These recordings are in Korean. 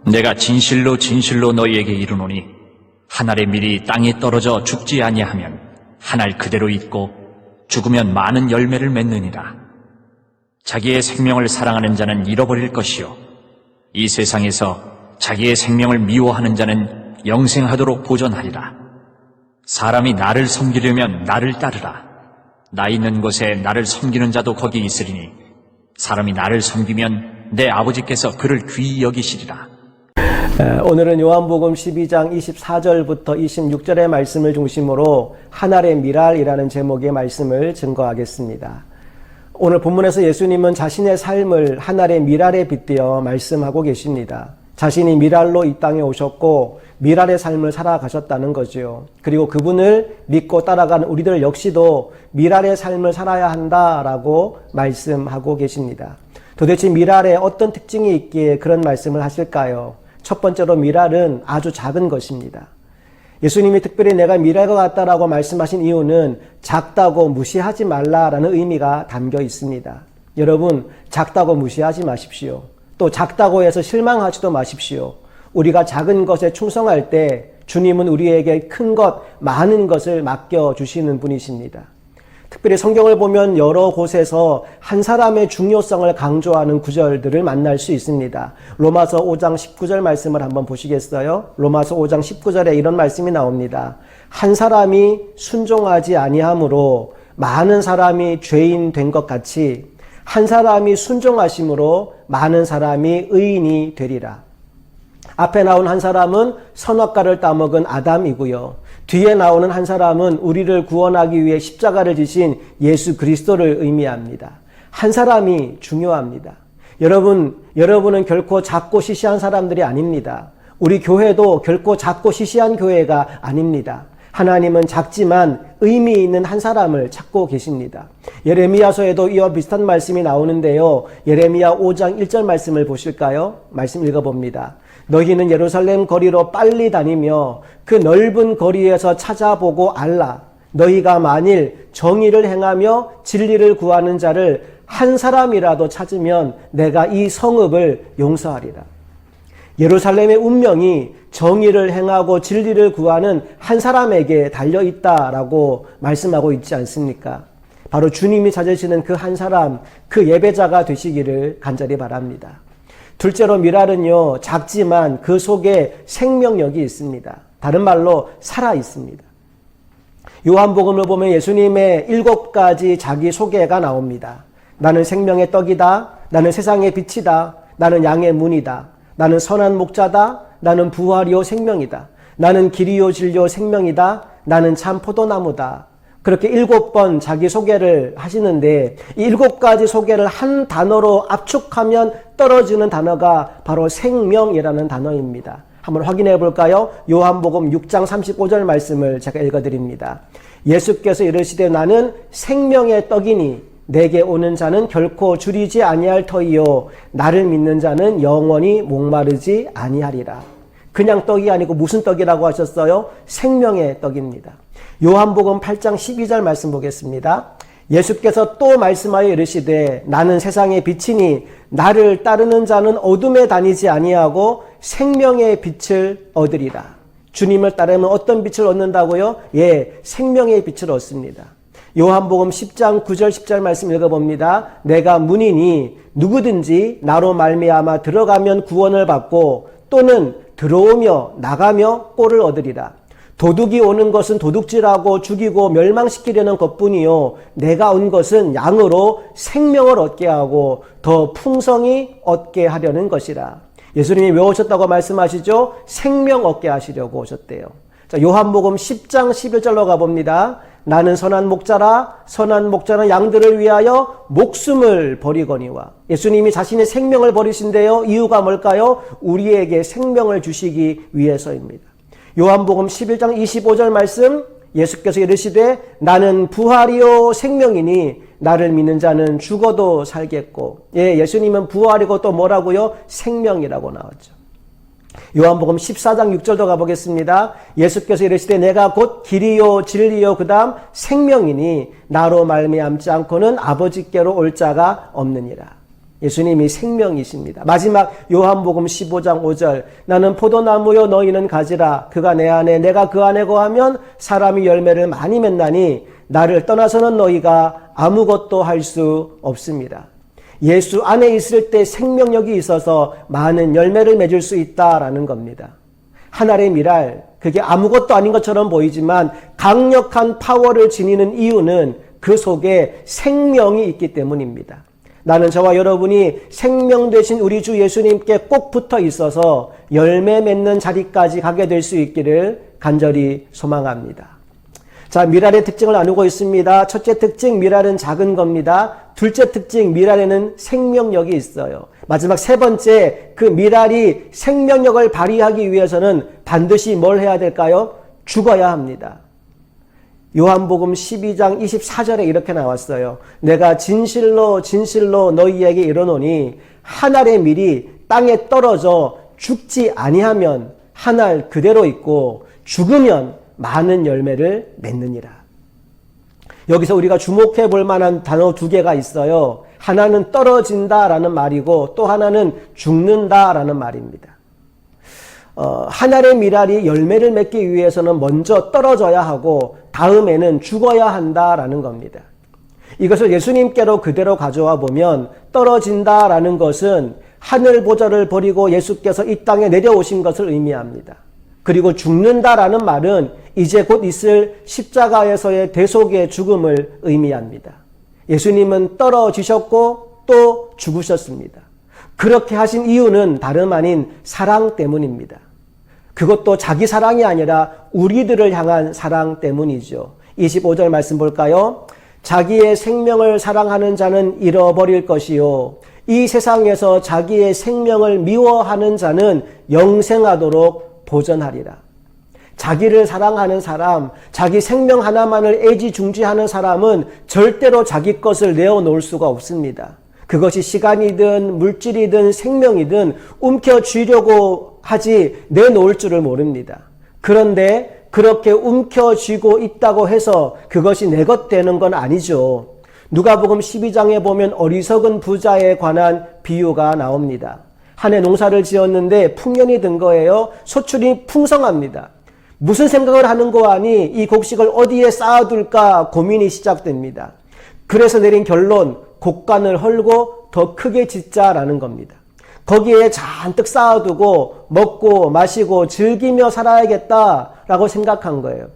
내가 진실로 진실로 너희에게 이르노니 한 알의 밀이 땅에 떨어져 죽지 아니하면 한 알 그대로 있고 죽으면 많은 열매를 맺느니라. 자기의 생명을 사랑하는 자는 잃어버릴 것이요 이 세상에서 자기의 생명을 미워하는 자는 영생하도록 보존하리라. 사람이 나를 섬기려면 나를 따르라. 나 있는 곳에 나를 섬기는 자도 거기 있으리니 사람이 나를 섬기면 내 아버지께서 그를 귀히 여기시리라. 오늘은 요한복음 12장 24절부터 26절의 말씀을 중심으로 한 알의 밀알이라는 제목의 말씀을 증거하겠습니다. 오늘 본문에서 예수님은 자신의 삶을 한 알의 밀알에 빗대어 말씀하고 계십니다. 자신이 밀알로 이 땅에 오셨고 밀알의 삶을 살아가셨다는 거죠. 그리고 그분을 믿고 따라가는 우리들 역시도 밀알의 삶을 살아야 한다라고 말씀하고 계십니다. 도대체 밀알에 어떤 특징이 있기에 그런 말씀을 하실까요? 첫 번째로 밀알은 아주 작은 것입니다. 예수님이 특별히 내가 밀알과 같다라고 말씀하신 이유는 작다고 무시하지 말라라는 의미가 담겨 있습니다. 여러분, 작다고 무시하지 마십시오. 또 작다고 해서 실망하지도 마십시오. 우리가 작은 것에 충성할 때 주님은 우리에게 큰 것, 많은 것을 맡겨주시는 분이십니다. 특별히 성경을 보면 여러 곳에서 한 사람의 중요성을 강조하는 구절들을 만날 수 있습니다. 로마서 5장 19절 말씀을 한번 보시겠어요? 로마서 5장 19절에 이런 말씀이 나옵니다. 한 사람이 순종하지 아니함으로 많은 사람이 죄인 된 것 같이 한 사람이 순종하심으로 많은 사람이 의인이 되리라. 앞에 나온 한 사람은 선악과를 따먹은 아담이고요. 뒤에 나오는 한 사람은 우리를 구원하기 위해 십자가를 지신 예수 그리스도를 의미합니다. 한 사람이 중요합니다. 여러분은 결코 작고 시시한 사람들이 아닙니다. 우리 교회도 결코 작고 시시한 교회가 아닙니다. 하나님은 작지만 의미 있는 한 사람을 찾고 계십니다. 예레미야서에도 이와 비슷한 말씀이 나오는데요. 예레미야 5장 1절 말씀을 보실까요? 말씀 읽어봅니다. 너희는 예루살렘 거리로 빨리 다니며 그 넓은 거리에서 찾아보고 알라. 너희가 만일 정의를 행하며 진리를 구하는 자를 한 사람이라도 찾으면 내가 이 성읍을 용서하리라. 예루살렘의 운명이 정의를 행하고 진리를 구하는 한 사람에게 달려있다라고 말씀하고 있지 않습니까? 바로 주님이 찾으시는 그 한 사람, 그 예배자가 되시기를 간절히 바랍니다. 둘째로 밀알은요, 작지만 그 속에 생명력이 있습니다. 다른 말로 살아 있습니다. 요한복음을 보면 예수님의 7가지 자기 소개가 나옵니다. 나는 생명의 떡이다. 나는 세상의 빛이다. 나는 양의 문이다. 나는 선한 목자다. 나는 부활이요 생명이다. 나는 길이요 진리요 생명이다. 나는 참 포도나무다. 그렇게 7번 자기 소개를 하시는데 이 7가지 소개를 한 단어로 압축하면 떨어지는 단어가 바로 생명이라는 단어입니다. 한번 확인해 볼까요? 요한복음 6장 35절 말씀을 제가 읽어드립니다. 예수께서 이르시되 나는 생명의 떡이니 내게 오는 자는 결코 줄이지 아니할 터이요 나를 믿는 자는 영원히 목마르지 아니하리라. 그냥 떡이 아니고 무슨 떡이라고 하셨어요? 생명의 떡입니다. 요한복음 8장 12절 말씀 보겠습니다. 예수께서 또 말씀하여 이르시되 나는 세상의 빛이니 나를 따르는 자는 어둠에 다니지 아니하고 생명의 빛을 얻으리라. 주님을 따르면 어떤 빛을 얻는다고요? 생명의 빛을 얻습니다. 요한복음 10장 9절 10절 말씀 읽어봅니다. 내가 문이니 누구든지 나로 말미암아 들어가면 구원을 받고 또는 들어오며 나가며 꼴을 얻으리라. 도둑이 오는 것은 도둑질하고 죽이고 멸망시키려는 것뿐이요 내가 온 것은 양으로 생명을 얻게 하고 더 풍성히 얻게 하려는 것이라. 예수님이 왜 오셨다고 말씀하시죠? 생명 얻게 하시려고 오셨대요. 자, 요한복음 10장 11절로 가봅니다. 나는 선한 목자라. 선한 목자는 양들을 위하여 목숨을 버리거니와. 예수님이 자신의 생명을 버리신대요. 이유가 뭘까요? 우리에게 생명을 주시기 위해서입니다. 요한복음 11장 25절 말씀, 예수께서 이르시되 나는 부활이요 생명이니 나를 믿는 자는 죽어도 살겠고. 예수님은 부활이고 또 뭐라고요? 생명이라고 나왔죠. 요한복음 14장 6절도 가보겠습니다. 예수께서 이르시되 내가 곧 길이요 진리요 그 다음 생명이니 나로 말미암지 않고는 아버지께로 올 자가 없느니라. 예수님이 생명이십니다. 마지막 요한복음 15장 5절 나는 포도나무요 너희는 가지라 그가 내 안에 내가 그 안에 거하면 사람이 열매를 많이 맺나니 나를 떠나서는 너희가 아무것도 할 수 없습니다. 예수 안에 있을 때 생명력이 있어서 많은 열매를 맺을 수 있다라는 겁니다. 하늘의 미랄, 그게 아무것도 아닌 것처럼 보이지만 강력한 파워를 지니는 이유는 그 속에 생명이 있기 때문입니다. 나는 저와 여러분이 생명 되신 우리 주 예수님께 꼭 붙어 있어서 열매 맺는 자리까지 가게 될 수 있기를 간절히 소망합니다. 자, 미랄의 특징을 나누고 있습니다. 첫째 특징, 미랄은 작은 겁니다. 둘째 특징, 미랄에는 생명력이 있어요. 마지막 세 번째, 그 미랄이 생명력을 발휘하기 위해서는 반드시 뭘 해야 될까요? 죽어야 합니다. 요한복음 12장 24절에 이렇게 나왔어요. 내가 진실로 진실로 너희에게 이르노니 한 알의 밀이 땅에 떨어져 죽지 아니하면 한 알 그대로 있고 죽으면 많은 열매를 맺느니라. 여기서 우리가 주목해 볼 만한 단어 두 개가 있어요. 하나는 떨어진다라는 말이고 또 하나는 죽는다라는 말입니다. 한 알의 미랄이 열매를 맺기 위해서는 먼저 떨어져야 하고 다음에는 죽어야 한다라는 겁니다. 이것을 예수님께로 그대로 가져와 보면 떨어진다라는 것은 하늘 보좌를 버리고 예수께서 이 땅에 내려오신 것을 의미합니다. 그리고 죽는다라는 말은 이제 곧 있을 십자가에서의 대속의 죽음을 의미합니다. 예수님은 떨어지셨고 또 죽으셨습니다. 그렇게 하신 이유는 다름 아닌 사랑 때문입니다. 그것도 자기 사랑이 아니라 우리들을 향한 사랑 때문이죠. 25절 말씀 볼까요? 자기의 생명을 사랑하는 자는 잃어버릴 것이요. 이 세상에서 자기의 생명을 미워하는 자는 영생하도록 보전하리라. 자기를 사랑하는 사람, 자기 생명 하나만을 애지중지하는 사람은 절대로 자기 것을 내어놓을 수가 없습니다. 그것이 시간이든 물질이든 생명이든 움켜쥐려고 하지 내놓을 줄을 모릅니다. 그런데 그렇게 움켜쥐고 있다고 해서 그것이 내 것 되는 건 아니죠. 누가복음 12장에 보면 어리석은 부자에 관한 비유가 나옵니다. 한 해 농사를 지었는데 풍년이 든 거예요. 소출이 풍성합니다. 무슨 생각을 하는 거 아니 이 곡식을 어디에 쌓아둘까 고민이 시작됩니다. 그래서 내린 결론, 곡간을 헐고 더 크게 짓자라는 겁니다. 거기에 잔뜩 쌓아두고 먹고 마시고 즐기며 살아야겠다라고 생각한 거예요.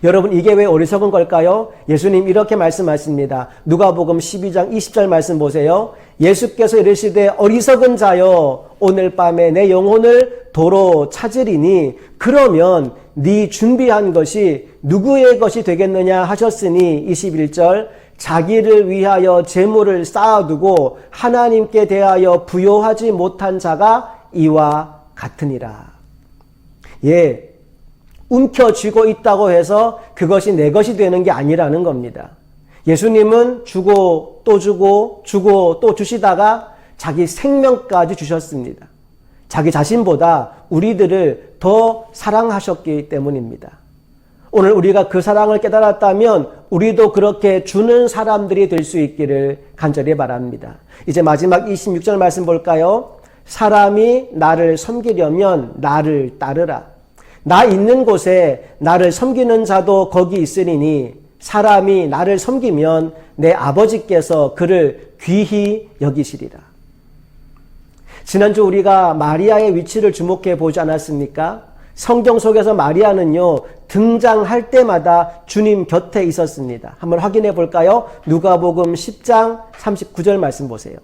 여러분, 이게 왜 어리석은 걸까요? 예수님 이렇게 말씀하십니다. 누가복음 12장 20절 말씀 보세요. 예수께서 이르시되 어리석은 자여 오늘 밤에 내 영혼을 도로 찾으리니 그러면 네 준비한 것이 누구의 것이 되겠느냐 하셨으니 21절 자기를 위하여 재물을 쌓아두고 하나님께 대하여 부요하지 못한 자가 이와 같으니라. 예, 움켜쥐고 있다고 해서 그것이 내 것이 되는 게 아니라는 겁니다. 예수님은 주고 또 주고 주고 또 주시다가 자기 생명까지 주셨습니다. 자기 자신보다 우리들을 더 사랑하셨기 때문입니다. 오늘 우리가 그 사랑을 깨달았다면 우리도 그렇게 주는 사람들이 될 수 있기를 간절히 바랍니다. 이제 마지막 26절 말씀 볼까요? 사람이 나를 섬기려면 나를 따르라. 나 있는 곳에 나를 섬기는 자도 거기 있으리니 사람이 나를 섬기면 내 아버지께서 그를 귀히 여기시리라. 지난주 우리가 마리아의 위치를 주목해 보지 않았습니까? 성경 속에서 마리아는요, 등장할 때마다 주님 곁에 있었습니다. 한번 확인해 볼까요? 누가복음 10장 39절 말씀 보세요.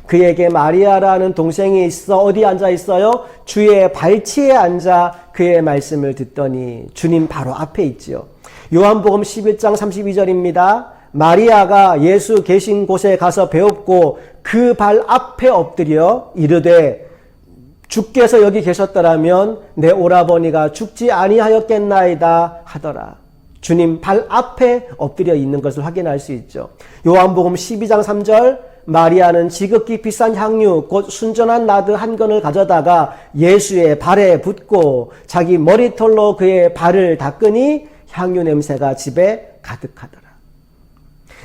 그에게 마리아라는 동생이 있어 어디 앉아 있어요? 주의 발치에 앉아 그의 말씀을 듣더니 주님 바로 앞에 있지요. 요한복음 11장 32절입니다. 마리아가 예수 계신 곳에 가서 배웠고 그 발 앞에 엎드려 이르되 주께서 여기 계셨더라면 내 오라버니가 죽지 아니하였겠나이다 하더라. 주님 발 앞에 엎드려 있는 것을 확인할 수 있죠. 요한복음 12장 3절 마리아는 지극히 비싼 향유 곧 순전한 나드 한 건을 가져다가 예수의 발에 붓고 자기 머리털로 그의 발을 닦으니 향유 냄새가 집에 가득하더라.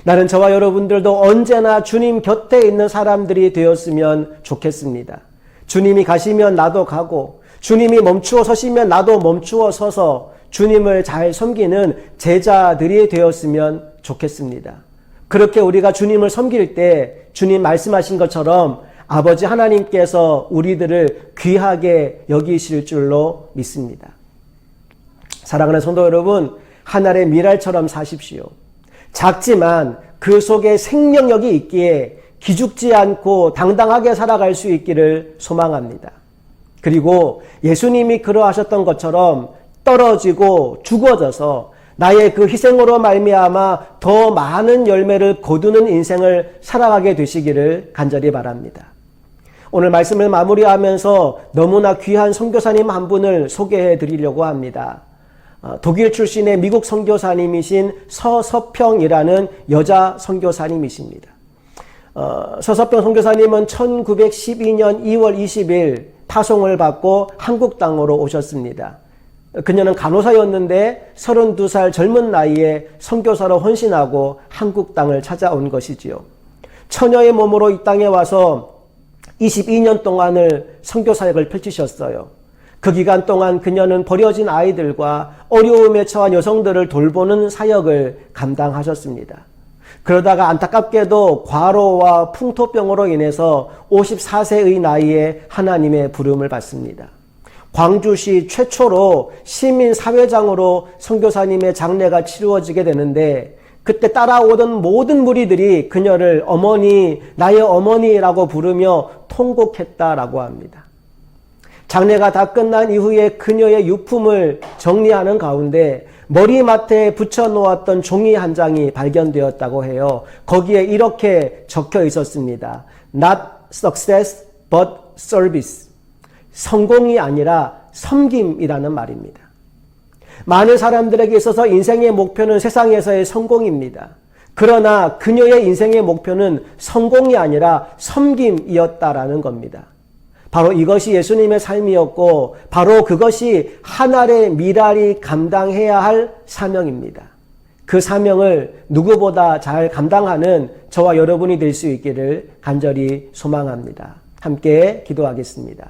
나는 저와 여러분들도 언제나 주님 곁에 있는 사람들이 되었으면 좋겠습니다. 주님이 가시면 나도 가고, 주님이 멈추어 서시면 나도 멈추어 서서 주님을 잘 섬기는 제자들이 되었으면 좋겠습니다. 그렇게 우리가 주님을 섬길 때 주님 말씀하신 것처럼 아버지 하나님께서 우리들을 귀하게 여기실 줄로 믿습니다. 사랑하는 성도 여러분, 하늘의 미랄처럼 사십시오. 작지만 그 속에 생명력이 있기에 기죽지 않고 당당하게 살아갈 수 있기를 소망합니다. 그리고 예수님이 그러하셨던 것처럼 떨어지고 죽어져서 나의 그 희생으로 말미암아 더 많은 열매를 거두는 인생을 살아가게 되시기를 간절히 바랍니다. 오늘 말씀을 마무리하면서 너무나 귀한 선교사님 한 분을 소개해 드리려고 합니다. 독일 출신의 미국 선교사님이신 서서평이라는 여자 선교사님이십니다. 서서평 선교사님은 1912년 2월 20일 파송을 받고 한국 땅으로 오셨습니다. 그녀는 간호사였는데 32살 젊은 나이에 선교사로 헌신하고 한국 땅을 찾아온 것이지요. 처녀의 몸으로 이 땅에 와서 22년 동안을 선교사역을 펼치셨어요. 그 기간 동안 그녀는 버려진 아이들과 어려움에 처한 여성들을 돌보는 사역을 감당하셨습니다. 그러다가 안타깝게도 과로와 풍토병으로 인해서 54세의 나이에 하나님의 부름을 받습니다. 광주시 최초로 시민사회장으로 선교사님의 장례가 치루어지게 되는데 그때 따라오던 모든 무리들이 그녀를 어머니, 나의 어머니라고 부르며 통곡했다라고 합니다. 장례가 다 끝난 이후에 그녀의 유품을 정리하는 가운데 머리맡에 붙여놓았던 종이 한 장이 발견되었다고 해요. 거기에 이렇게 적혀 있었습니다. Not success, but service. 성공이 아니라 섬김이라는 말입니다. 많은 사람들에게 있어서 인생의 목표는 세상에서의 성공입니다. 그러나 그녀의 인생의 목표는 성공이 아니라 섬김이었다라는 겁니다. 바로 이것이 예수님의 삶이었고 바로 그것이 하늘의 미랄이 감당해야 할 사명입니다. 그 사명을 누구보다 잘 감당하는 저와 여러분이 될 수 있기를 간절히 소망합니다. 함께 기도하겠습니다.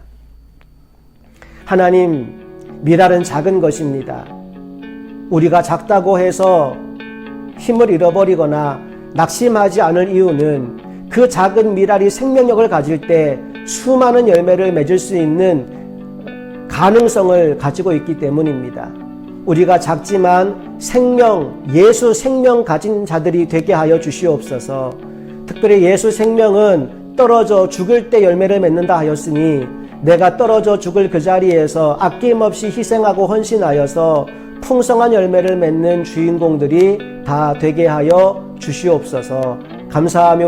하나님, 미랄은 작은 것입니다. 우리가 작다고 해서 힘을 잃어버리거나 낙심하지 않을 이유는 그 작은 미랄이 생명력을 가질 때 수많은 열매를 맺을 수 있는 가능성을 가지고 있기 때문입니다. 우리가 작지만 생명, 예수 생명 가진 자들이 되게 하여 주시옵소서. 특별히 예수 생명은 떨어져 죽을 때 열매를 맺는다 하였으니 내가 떨어져 죽을 그 자리에서 아낌없이 희생하고 헌신하여서 풍성한 열매를 맺는 주인공들이 다 되게 하여 주시옵소서. 감사하며